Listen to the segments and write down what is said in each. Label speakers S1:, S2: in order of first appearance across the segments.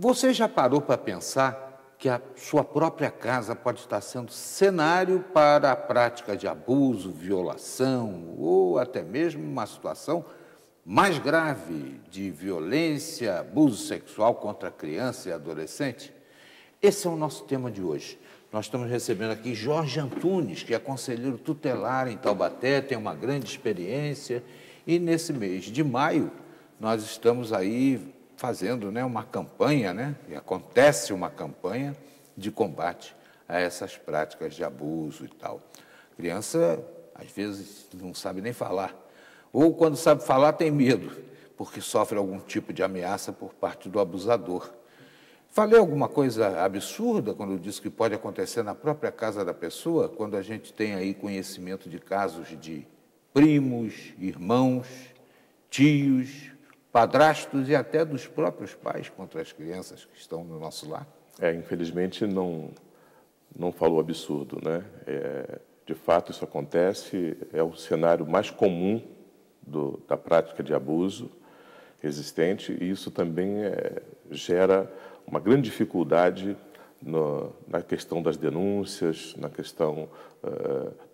S1: Você já parou para pensar que a sua própria casa pode estar sendo cenário para a prática de abuso, violação ou até mesmo uma situação mais grave de violência, abuso sexual contra criança e adolescente? Esse é o nosso tema de hoje. Nós estamos recebendo aqui Jorge Antunes, que é conselheiro tutelar em Taubaté, tem uma grande experiência, e nesse mês de maio nós estamos aí fazendo uma campanha, e acontece uma campanha de combate a essas práticas de abuso e tal. A criança, às vezes, não sabe nem falar, ou quando sabe falar tem medo, porque sofre algum tipo de ameaça por parte do abusador. Falei alguma coisa absurda quando eu disse que pode acontecer na própria casa da pessoa, quando a gente tem aí conhecimento de casos de primos, irmãos, tios, padrastos e até dos próprios pais contra as crianças que estão no nosso lar?
S2: Infelizmente não falou absurdo, né? De fato isso acontece, é o cenário mais comum da prática de abuso existente, e isso também gera uma grande dificuldade na questão das denúncias, na questão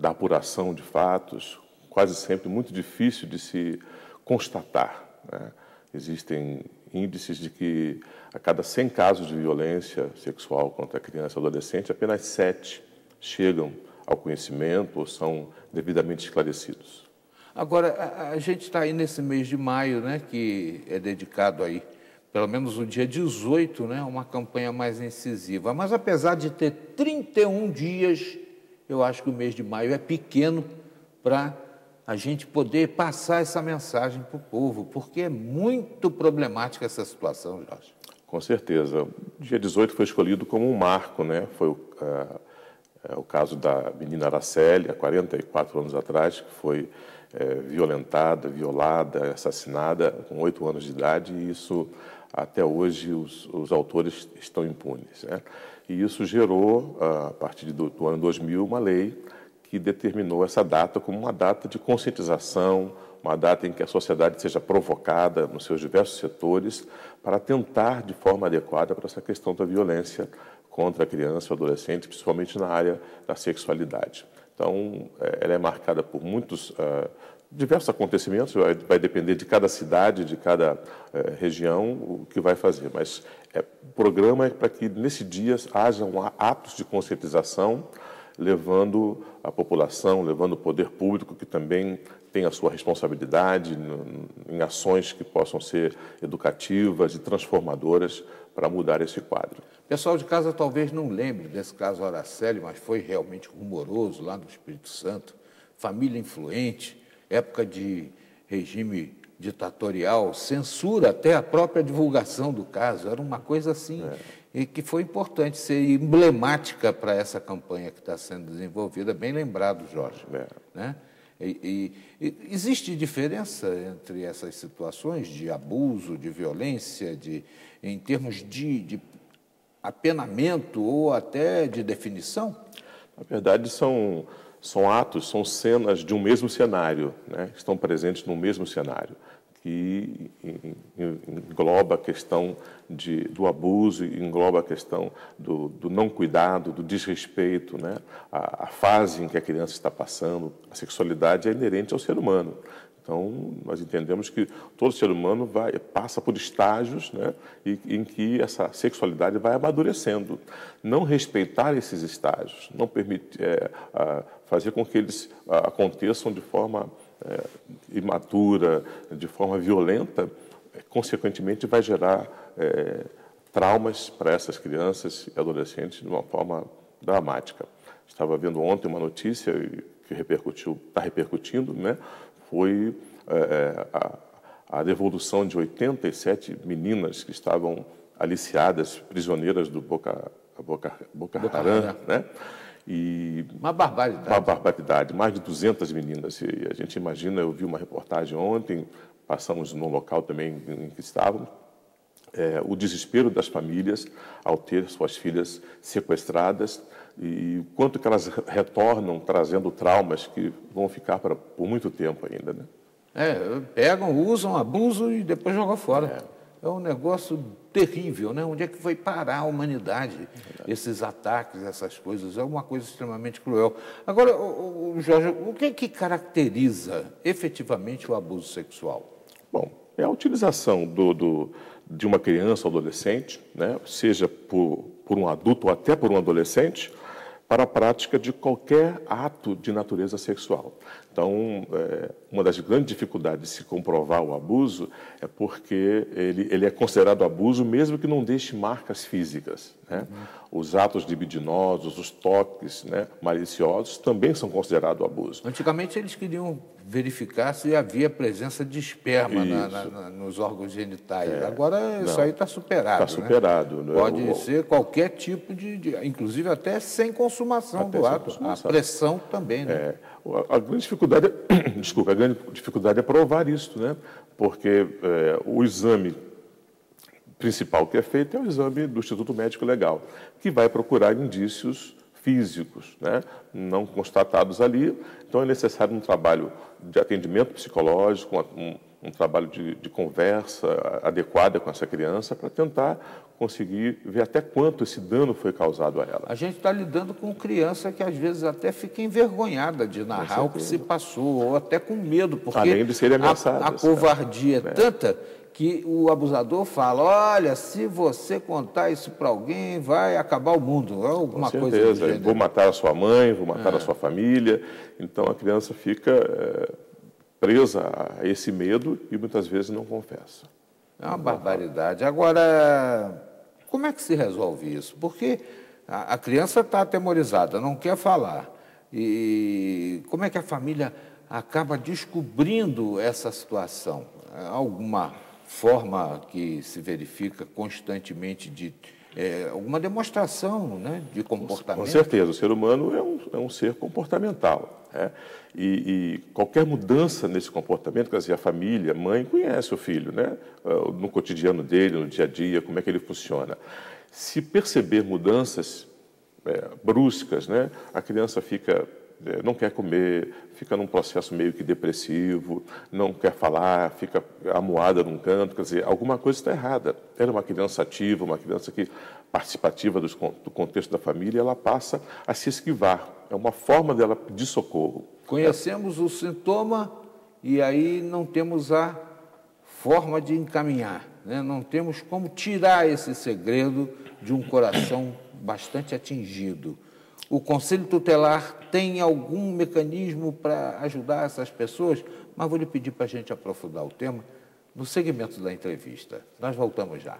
S2: da apuração de fatos, quase sempre muito difícil de se constatar, né? Existem índices de que a cada 100 casos de violência sexual contra criança e adolescente, apenas 7 chegam ao conhecimento ou são devidamente esclarecidos.
S1: Agora, a gente está aí nesse mês de maio, que é dedicado aí, pelo menos o dia 18, uma campanha mais incisiva. Mas, apesar de ter 31 dias, eu acho que o mês de maio é pequeno para a gente poder passar essa mensagem para o povo, porque é muito problemática essa situação, Jorge.
S2: Com certeza. O dia 18 foi escolhido como um marco, Foi o caso da menina Araceli, há 44 anos atrás, que foi violentada, violada, assassinada com 8 anos de idade, e isso, até hoje, os autores estão impunes, E isso gerou, a partir do ano 2000, uma lei que determinou essa data como uma data de conscientização, uma data em que a sociedade seja provocada nos seus diversos setores para tentar, de forma adequada, para essa questão da violência contra a criança e o adolescente, principalmente na área da sexualidade. Então, ela é marcada por muitos diversos acontecimentos, vai depender de cada cidade, de cada região, o que vai fazer. Mas o programa é para que, nesse dia, hajam atos de conscientização, levando a população, levando o poder público, que também tem a sua responsabilidade em ações que possam ser educativas e transformadoras para mudar esse quadro.
S1: O pessoal de casa talvez não lembre desse caso Araceli, mas foi realmente rumoroso lá no Espírito Santo. Família influente, época de regime ditatorial, censura até a própria divulgação do caso. Era uma coisa assim, e que foi importante ser emblemática para essa campanha que está sendo desenvolvida. Bem lembrado, Jorge. Existe diferença entre essas situações de abuso, de violência, em termos de apenamento ou até de definição?
S2: Na verdade, são atos, são cenas de um mesmo cenário, estão presentes no mesmo cenário, que engloba a questão do abuso, engloba a questão do não cuidado, do desrespeito, a fase em que a criança está passando. A sexualidade é inerente ao ser humano. Então, nós entendemos que todo ser humano passa por estágios em que essa sexualidade vai amadurecendo. Não respeitar esses estágios, não permitir, fazer com que eles aconteçam de forma imatura, de forma violenta, consequentemente vai gerar traumas para essas crianças e adolescentes de uma forma dramática. Estava vendo ontem uma notícia que está repercutindo, foi a devolução de 87 meninas que estavam aliciadas, prisioneiras do Boko Haram, E
S1: uma barbaridade.
S2: Uma barbaridade, mais de 200 meninas. E a gente imagina, eu vi uma reportagem ontem, passamos no local também em que estávamos, o desespero das famílias ao ter suas filhas sequestradas e quanto que elas retornam trazendo traumas que vão ficar por muito tempo ainda,
S1: Pegam, usam, abusam e depois jogam fora. É um negócio terrível, né? Onde é que foi parar a humanidade? Esses ataques, essas coisas, é uma coisa extremamente cruel. Agora, Jorge, o que é que caracteriza efetivamente o abuso sexual?
S2: Bom, é a utilização de uma criança ou adolescente, né, seja por um adulto ou até por um adolescente, para a prática de qualquer ato de natureza sexual. Então, uma das grandes dificuldades de se comprovar o abuso é porque ele é considerado abuso mesmo que não deixe marcas físicas, né? Os atos libidinosos, os toques, né, maliciosos também são considerados abuso.
S1: Antigamente eles queriam verificar se havia presença de esperma nos órgãos genitais. Agora isso aí está superado.
S2: Está superado.
S1: Né? Pode ser qualquer tipo inclusive até sem consumação do ato. A pressão também. Né?
S2: A grande dificuldade, a grande dificuldade é provar isso, né? Porque o exame principal que é feito é o exame do Instituto Médico Legal, que vai procurar indícios físicos, né, não constatados ali. Então, é necessário um trabalho de atendimento psicológico, um trabalho de conversa adequada com essa criança para tentar conseguir ver até quanto esse dano foi causado a ela.
S1: A gente está lidando com criança que, às vezes, até fica envergonhada de narrar o que se passou, ou até com medo, porque
S2: além de serem ameaçadas,
S1: a covardia é tanta que o abusador fala, olha, se você contar isso para alguém, vai acabar o mundo, alguma
S2: com
S1: coisa
S2: certeza.
S1: do gênero.
S2: Vou matar a sua mãe, vou matar a sua família. Então, a criança fica presa a esse medo e muitas vezes não confessa.
S1: É uma barbaridade. Agora, como é que se resolve isso? Porque a criança está atemorizada, não quer falar. E como é que a família acaba descobrindo essa situação? Alguma forma que se verifica constantemente de alguma demonstração, né, de comportamento?
S2: Com certeza, o ser humano é um ser comportamental. Né? E qualquer mudança nesse comportamento, quer dizer, a família, a mãe conhece o filho, né? No cotidiano dele, no dia a dia, como é que ele funciona. Se perceber mudanças bruscas, né, a criança não quer comer, fica num processo meio que depressivo, não quer falar, fica amuada num canto, quer dizer, alguma coisa está errada. Era uma criança ativa, uma criança participativa do contexto da família, ela passa a se esquivar. É uma forma dela pedir socorro.
S1: Conhecemos o sintoma e aí não temos a forma de encaminhar, né? Não temos como tirar esse segredo de um coração bastante atingido. O Conselho Tutelar tem algum mecanismo para ajudar essas pessoas? Mas vou lhe pedir para a gente aprofundar o tema no segmento da entrevista. Nós voltamos já.